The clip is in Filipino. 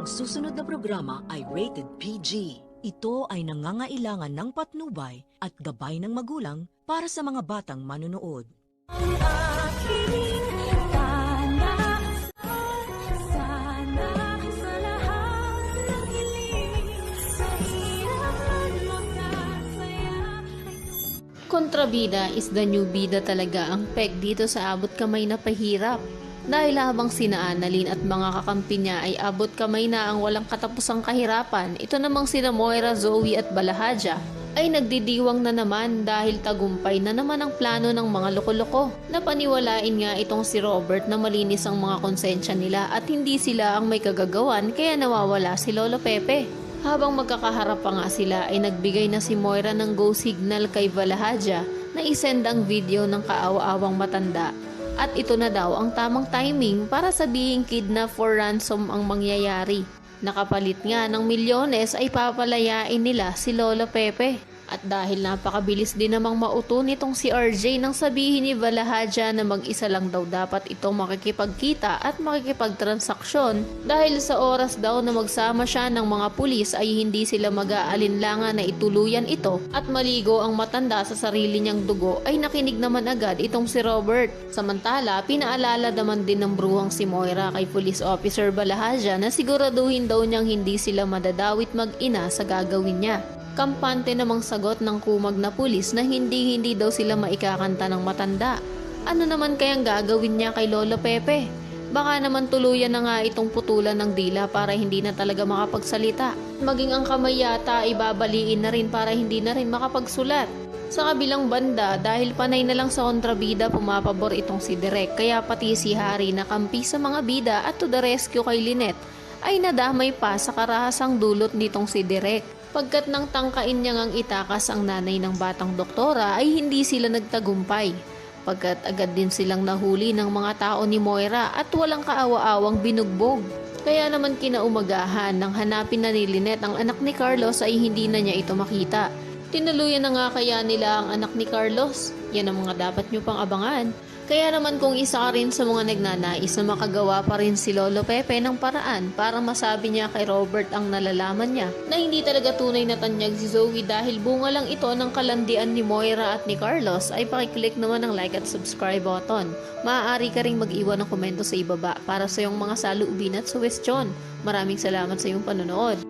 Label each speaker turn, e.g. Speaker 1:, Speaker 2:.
Speaker 1: Ang susunod na programa ay rated PG. Ito ay nangangailangan ng patnubay at gabay ng magulang para sa mga batang manunood.
Speaker 2: Kontrabida is the new bida talaga ang peg dito sa abot kamay na pahirap. Dahil habang sina Annalyn at mga kakampi niya ay abot kamay na ang walang katapusang kahirapan, ito namang sina Moira, Zoe at Balahadja ay nagdidiwang na naman dahil tagumpay na naman ang plano ng mga loko-loko. Napaniwalain nga itong si Robert na malinis ang mga konsensya nila at hindi sila ang may kagagawan kaya nawawala si Lolo Pepe. Habang magkakaharap pa nga sila ay nagbigay na si Moira ng go signal kay Balahadja na isend ang video ng kaawa-awang matanda. At ito na daw ang tamang timing para sabihing kidnap for ransom ang mangyayari. Nakapalit nga ng milyones ay papalayain nila si Lolo Pepe. At dahil napakabilis din namang mauto nitong si RJ nang sabihin ni Balahadja na mag-isa lang daw dapat itong makikipagkita at makikipagtransaksyon dahil sa oras daw na magsama siya ng mga pulis ay hindi sila mag-aalinlangan na ituluyan ito at maligo ang matanda sa sarili niyang dugo ay nakinig naman agad itong si Robert. Samantala, pinaalala naman din ng bruhang si Moira kay Police Officer Balahadja na siguraduhin daw niyang hindi sila madadawit mag-ina sa gagawin niya. Kampante namang sagot ng kumag na pulis na hindi daw sila maikakanta ng matanda. Ano naman kayang gagawin niya kay Lolo Pepe? Baka naman tuluyan na nga itong putulan ng dila para hindi na talaga makapagsalita. Maging ang kamay yata ay babaliin na rin para hindi na rin makapagsulat. Sa kabilang banda, dahil panay na lang sa kontrabida pumapabor itong si Direk, kaya pati si Harry na kampi sa mga bida at to the rescue kay Lynette ay nadamay pa sa karahasang dulot nitong si Direk. Pagkat nang tangkain niya ngang itakas ang nanay ng batang doktora ay hindi sila nagtagumpay. Pagkat agad din silang nahuli ng mga tao ni Moira at walang kaawa-awang binugbog. Kaya naman kinaumagahan nang hanapin na ni Lynette ang anak ni Carlos ay hindi na niya ito makita. Tinuluyan na nga kaya nila ang anak ni Carlos? Yan ang mga dapat nyo pang abangan. Kaya naman kung isa ka rin sa mga nagnanais na makagawa pa rin si Lolo Pepe ng paraan para masabi niya kay Robert ang nalalaman niya na hindi talaga tunay na tanyag si Zoe dahil bunga lang ito ng kalandian ni Moira at ni Carlos ay pakiclick naman ng like at subscribe button. Maaari ka ring mag-iwan ng komento sa ibaba para sa iyong mga saluubin at suwestyon. Maraming salamat sa iyong panonood.